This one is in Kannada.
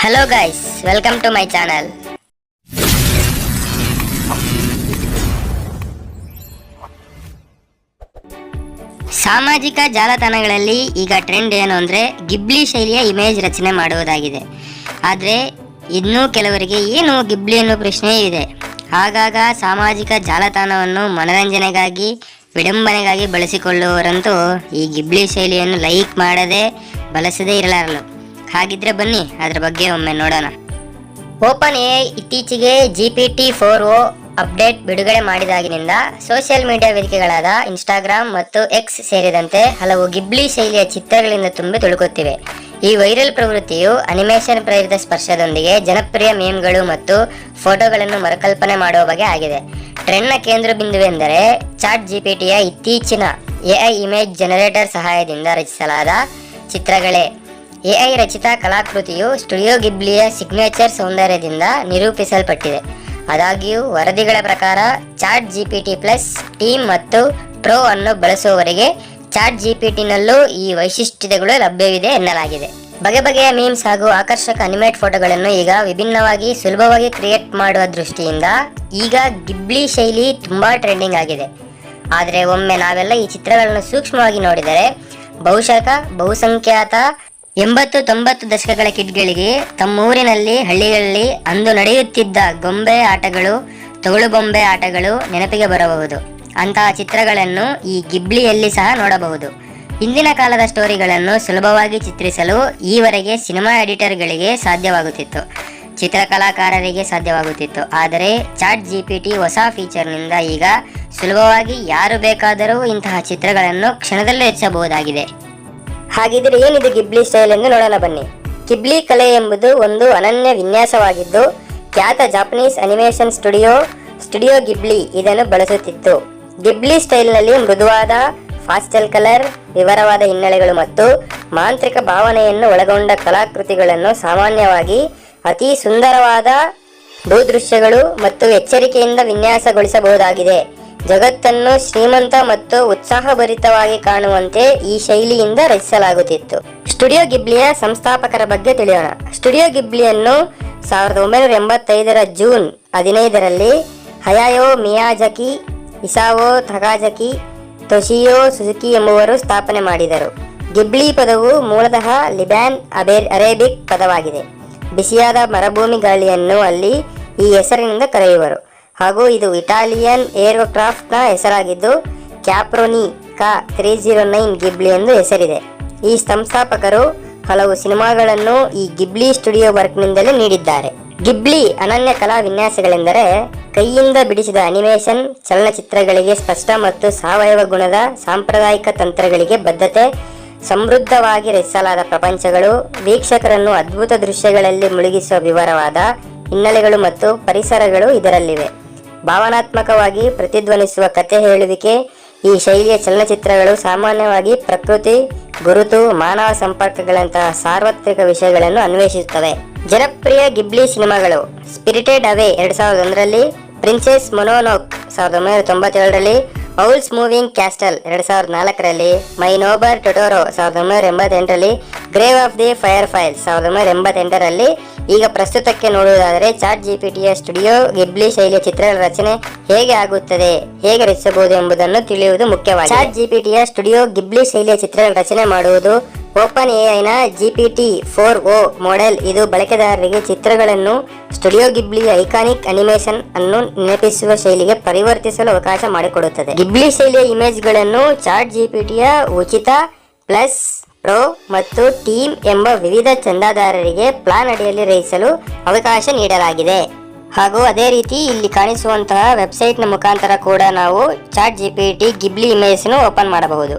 Hello guys, welcome to my channel. ಸಾಮಾಜಿಕ ಜಾಲತಾಣಗಳಲ್ಲಿ ಈಗ ಟ್ರೆಂಡ್ ಏನು ಅಂದರೆ ಗಿಬ್ಲಿ ಶೈಲಿಯ ಇಮೇಜ್ ರಚನೆ ಮಾಡುವುದಾಗಿದೆ. ಆದರೆ ಇನ್ನೂ ಕೆಲವರಿಗೆ ಏನು ಗಿಬ್ಲಿ ಅನ್ನೋ ಪ್ರಶ್ನೆ ಇದೆ. ಆಗಾಗ ಸಾಮಾಜಿಕ ಜಾಲತಾಣವನ್ನು ಮನರಂಜನೆಗಾಗಿ ವಿಡಂಬನೆಗಾಗಿ ಬಳಸಿಕೊಳ್ಳುವವರಂತೂ ಈ ಗಿಬ್ಲಿ ಶೈಲಿಯನ್ನು ಲೈಕ್ ಮಾಡದೆ ಬಳಸದೇ ಇರಲಾರರು. ಹಾಗಿದ್ರೆ ಬನ್ನಿ ಅದರ ಬಗ್ಗೆ ಒಮ್ಮೆ ನೋಡೋಣ. ಓಪನ್ ಎಐ ಇತ್ತೀಚೆಗೆ GPT-4o ಅಪ್ಡೇಟ್ ಬಿಡುಗಡೆ ಮಾಡಿದಾಗಿನಿಂದ ಸೋಷಿಯಲ್ ಮೀಡಿಯಾ ವೇದಿಕೆಗಳಾದ ಇನ್ಸ್ಟಾಗ್ರಾಮ್ ಮತ್ತು ಎಕ್ಸ್ ಸೇರಿದಂತೆ ಹಲವು ಗಿಬ್ಲಿ ಶೈಲಿಯ ಚಿತ್ರಗಳಿಂದ ತುಂಬಿ ತುಳುಕುತ್ತಿವೆ. ಈ ವೈರಲ್ ಪ್ರವೃತ್ತಿಯು ಅನಿಮೇಷನ್ ಪ್ರೇರಿತ ಸ್ಪರ್ಶದೊಂದಿಗೆ ಜನಪ್ರಿಯ ಮೀಮ್ಗಳು ಮತ್ತು ಫೋಟೋಗಳನ್ನು ಮರುಕಲ್ಪನೆ ಮಾಡುವ ಬಗೆ ಆಗಿದೆ. ಟ್ರೆಂಡ್ನ ಕೇಂದ್ರ ಬಿಂದುವೆಂದರೆ ಚಾಟ್ ಜಿಪಿಟಿಯ ಇತ್ತೀಚಿನ ಎಐ ಇಮೇಜ್ ಜನರೇಟರ್ ಸಹಾಯದಿಂದ ರಚಿಸಲಾದ ಚಿತ್ರಗಳೇ. ಎಐ ರಚಿತ ಕಲಾಕೃತಿಯು ಸ್ಟುಡಿಯೋ ಗಿಬ್ಲಿಯ ಸಿಗ್ನೇಚರ್ ಸೌಂದರ್ಯದಿಂದ ನಿರೂಪಿಸಲ್ಪಟ್ಟಿದೆ. ಆದಾಗ್ಯೂ ವರದಿಗಳ ಪ್ರಕಾರ ಚಾಟ್ ಜಿಪಿಟಿ ಪ್ಲಸ್ ಟೀಮ್ ಮತ್ತು ಪ್ರೋ ಅನ್ನು ಬಳಸುವವರಿಗೆ ಚಾಟ್ ಜಿಪಿಟಿನಲ್ಲೂ ಈ ವೈಶಿಷ್ಟ್ಯತೆಗಳು ಲಭ್ಯವಿದೆ ಎನ್ನಲಾಗಿದೆ. ಬಗೆ ಬಗೆಯ ಮೀಮ್ಸ್ ಹಾಗೂ ಆಕರ್ಷಕ ಅನಿಮೇಟ್ ಫೋಟೋಗಳನ್ನು ಈಗ ವಿಭಿನ್ನವಾಗಿ ಸುಲಭವಾಗಿ ಕ್ರಿಯೇಟ್ ಮಾಡುವ ದೃಷ್ಟಿಯಿಂದ ಈಗ ಗಿಬ್ಲಿ ಶೈಲಿ ತುಂಬಾ ಟ್ರೆಂಡಿಂಗ್ ಆಗಿದೆ. ಆದರೆ ಒಮ್ಮೆ ನಾವೆಲ್ಲ ಈ ಚಿತ್ರಗಳನ್ನು ಸೂಕ್ಷ್ಮವಾಗಿ ನೋಡಿದರೆ ಬಹುಸಂಖ್ಯಾತ 80-90 ದಶಕಗಳ ಕಿಡ್ಗಳಿಗೆ ತಮ್ಮೂರಿನಲ್ಲಿ ಹಳ್ಳಿಗಳಲ್ಲಿ ಅಂದು ನಡೆಯುತ್ತಿದ್ದ ಗೊಂಬೆ ಆಟಗಳು, ತೊಗಳುಬೊಂಬೆ ಆಟಗಳು ನೆನಪಿಗೆ ಬರಬಹುದು. ಅಂತಹ ಚಿತ್ರಗಳನ್ನು ಈ ಗಿಬ್ಲಿಯಲ್ಲಿ ಸಹ ನೋಡಬಹುದು. ಹಿಂದಿನ ಕಾಲದ ಸ್ಟೋರಿಗಳನ್ನು ಸುಲಭವಾಗಿ ಚಿತ್ರಿಸಲು ಈವರೆಗೆ ಸಿನಿಮಾ ಎಡಿಟರ್ಗಳಿಗೆ ಸಾಧ್ಯವಾಗುತ್ತಿತ್ತು, ಚಿತ್ರಕಲಾಕಾರರಿಗೆ ಸಾಧ್ಯವಾಗುತ್ತಿತ್ತು. ಆದರೆ ಚಾಟ್ ಜಿಪಿಟಿ ಹೊಸ ಫೀಚರ್ನಿಂದ ಈಗ ಸುಲಭವಾಗಿ ಯಾರು ಬೇಕಾದರೂ ಇಂತಹ ಚಿತ್ರಗಳನ್ನು ಕ್ಷಣದಲ್ಲೇ ರಚಿಸಬಹುದಾಗಿದೆ. ಹಾಗಿದ್ರೆ ಏನಿದೆ ಗಿಬ್ಲಿ ಸ್ಟೈಲ್ ಎಂದು ನೋಡೋಣ ಬನ್ನಿ. ಗಿಬ್ಲಿ ಕಲೆ ಎಂಬುದು ಒಂದು ಅನನ್ಯ ವಿನ್ಯಾಸವಾಗಿದ್ದು ಖ್ಯಾತ ಜಾಪನೀಸ್ ಅನಿಮೇಷನ್ ಸ್ಟುಡಿಯೋ ಗಿಬ್ಲಿ ಇದನ್ನು ಬಳಸುತ್ತಿತ್ತು. ಗಿಬ್ಲಿ ಸ್ಟೈಲ್ನಲ್ಲಿ ಮೃದುವಾದ ಫಾಸ್ಟೆಲ್ ಕಲರ್, ವಿವರವಾದ ಹಿನ್ನೆಲೆಗಳು ಮತ್ತು ಮಾಂತ್ರಿಕ ಭಾವನೆಯನ್ನು ಒಳಗೊಂಡ ಕಲಾಕೃತಿಗಳನ್ನು ಸಾಮಾನ್ಯವಾಗಿ ಅತಿ ಸುಂದರವಾದ ಭೂದೃಶ್ಯಗಳು ಮತ್ತು ಎಚ್ಚರಿಕೆಯಿಂದ ವಿನ್ಯಾಸಗೊಳಿಸಬಹುದಾಗಿದೆ. ಜಗತ್ತನ್ನು ಶ್ರೀಮಂತ ಮತ್ತು ಉತ್ಸಾಹಭರಿತವಾಗಿ ಕಾಣುವಂತೆ ಈ ಶೈಲಿಯಿಂದ ರಚಿಸಲಾಗುತ್ತಿತ್ತು. ಸ್ಟುಡಿಯೋ ಗಿಬ್ಲಿಯ ಸಂಸ್ಥಾಪಕರ ಬಗ್ಗೆ ತಿಳಿಯೋಣ. ಸ್ಟುಡಿಯೋ ಗಿಬ್ಲಿಯನ್ನು 1985ರ ಜೂನ್ 15ರಲ್ಲಿ ಹಯಾಯೋ ಮಿಯಾಜಾಕಿ, ಇಸಾವೋ ತಕಾಜಾಕಿ, ತೊಶಿಯೋ ಸುಜುಕಿ ಎಂಬುವರು ಸ್ಥಾಪನೆ ಮಾಡಿದರು. ಗಿಬ್ಲಿ ಪದವು ಮೂಲತಃ ಲಿಬ್ಯಾನ್ ಅರೇಬಿಕ್ ಪದವಾಗಿದೆ. ಬಿಸಿಯಾದ ಮರುಭೂಮಿ ಗಾಳಿಯನ್ನು ಅಲ್ಲಿ ಈ ಹೆಸರಿನಿಂದ ಕರೆಯುವರು ಹಾಗೂ ಇದು ಇಟಾಲಿಯನ್ ಏರ್ಕ್ರಾಫ್ಟ್ನ ಹೆಸರಾಗಿದ್ದು ಕ್ಯಾಪ್ರೋನಿ ಕಾ 309 ಗಿಬ್ಲಿ ಎಂದು ಹೆಸರಿದೆ. ಈ ಸಂಸ್ಥಾಪಕರು ಹಲವು ಸಿನಿಮಾಗಳನ್ನು ಈ ಗಿಬ್ಲಿ ಸ್ಟುಡಿಯೋ ವರ್ಕ್ನಿಂದಲೇ ನೀಡಿದ್ದಾರೆ. ಗಿಬ್ಲಿ ಅನನ್ಯ ಕಲಾ ವಿನ್ಯಾಸಗಳೆಂದರೆ ಕೈಯಿಂದ ಬಿಡಿಸಿದ ಅನಿಮೇಷನ್ ಚಲನಚಿತ್ರಗಳಿಗೆ ಸ್ಪಷ್ಟ ಮತ್ತು ಸಾವಯವ ಗುಣದ ಸಾಂಪ್ರದಾಯಿಕ ತಂತ್ರಗಳಿಗೆ ಬದ್ಧತೆ, ಸಮೃದ್ಧವಾಗಿ ರಚಿಸಲಾದ ಪ್ರಪಂಚಗಳು, ವೀಕ್ಷಕರನ್ನು ಅದ್ಭುತ ದೃಶ್ಯಗಳಲ್ಲಿ ಮುಳುಗಿಸುವ ವಿವರವಾದ ಹಿನ್ನೆಲೆಗಳು ಮತ್ತು ಪರಿಸರಗಳು ಇದರಲ್ಲಿವೆ. ಭಾವನಾತ್ಮಕವಾಗಿ ಪ್ರತಿಧ್ವನಿಸುವ ಕಥೆ ಹೇಳುವಿಕೆ. ಈ ಶೈಲಿಯ ಚಲನಚಿತ್ರಗಳು ಸಾಮಾನ್ಯವಾಗಿ ಪ್ರಕೃತಿ, ಗುರುತು, ಮಾನವ ಸಂಪರ್ಕಗಳಂತಹ ಸಾರ್ವತ್ರಿಕ ವಿಷಯಗಳನ್ನು ಅನ್ವೇಷಿಸುತ್ತವೆ. ಜನಪ್ರಿಯ ಗಿಬ್ಲಿ ಸಿನಿಮಾಗಳು: ಸ್ಪಿರಿಟೆಡ್ ಅವೇ 2001ರಲ್ಲಿ, ಪ್ರಿನ್ಸೆಸ್ ಮೊನೊನೋಕ್ 1997ರಲ್ಲಿ, ಔಲ್ಸ್ ಮೂವಿಂಗ್ ಕ್ಯಾಸ್ಟಲ್ 2004ರಲ್ಲಿ, ಮೈ ನೋಬರ್ ಟೊಟೊರೋ 1988ರಲ್ಲಿ, Grave of the Fireflies 1988ರಲ್ಲಿ. ಈಗ ಪ್ರಸ್ತುತಕ್ಕೆ ನೋಡುವುದಾದರೆ ಚಾಟ್ ಜಿಪಿಟಿಯ ಸ್ಟುಡಿಯೋ ಗಿಬ್ಲಿ ಶೈಲಿಯ ಚಿತ್ರಗಳ ರಚನೆ ಹೇಗೆ ಆಗುತ್ತದೆ, ಹೇಗೆ ರಚಿಸಬಹುದು ಎಂಬುದನ್ನು ತಿಳಿಯುವುದು ಮುಖ್ಯವಾಗಿದೆ. ಚಾಟ್ ಜಿಪಿಟಿಯ ಸ್ಟುಡಿಯೋ ಗಿಬ್ಲಿ ಶೈಲಿಯ ಚಿತ್ರಗಳ ರಚನೆ ಮಾಡುವುದು ಓಪನ್ ಎಐನ GPT-4o ಮಾಡೆಲ್. ಇದು ಬಳಕೆದಾರರಿಗೆ ಚಿತ್ರಗಳನ್ನು ಸ್ಟುಡಿಯೋ ಗಿಬ್ಲಿಯ ಐಕಾನಿಕ್ ಅನಿಮೇಷನ್ ಅನ್ನು ನೆನಪಿಸುವ ಶೈಲಿಗೆ ಪರಿವರ್ತಿಸಲು ಅವಕಾಶ ಮಾಡಿಕೊಡುತ್ತದೆ. ಗಿಬ್ಲಿ ಶೈಲಿಯ ಇಮೇಜ್ಗಳನ್ನು ಚಾಟ್ ಜಿಪಿಟಿಯ ಉಚಿತ, ಪ್ಲಸ್, ಪ್ರೋ ಮತ್ತು ಟೀಮ್ ಎಂಬ ವಿವಿಧ ಚಂದಾದಾರರಿಗೆ ಪ್ಲಾನ್ ಅಡಿಯಲ್ಲಿ ರಚಿಸಲು ಅವಕಾಶ ನೀಡಲಾಗಿದೆ. ಹಾಗೂ ಅದೇ ರೀತಿ ಇಲ್ಲಿ ಕಾಣಿಸುವಂತಹ ವೆಬ್ಸೈಟ್ನ ಮುಖಾಂತರ ಕೂಡ ನಾವು ಚಾಟ್ ಜಿಪಿಟಿ ಗಿಬ್ಲಿ ಇಮೇಜ್ ಓಪನ್ ಮಾಡಬಹುದು.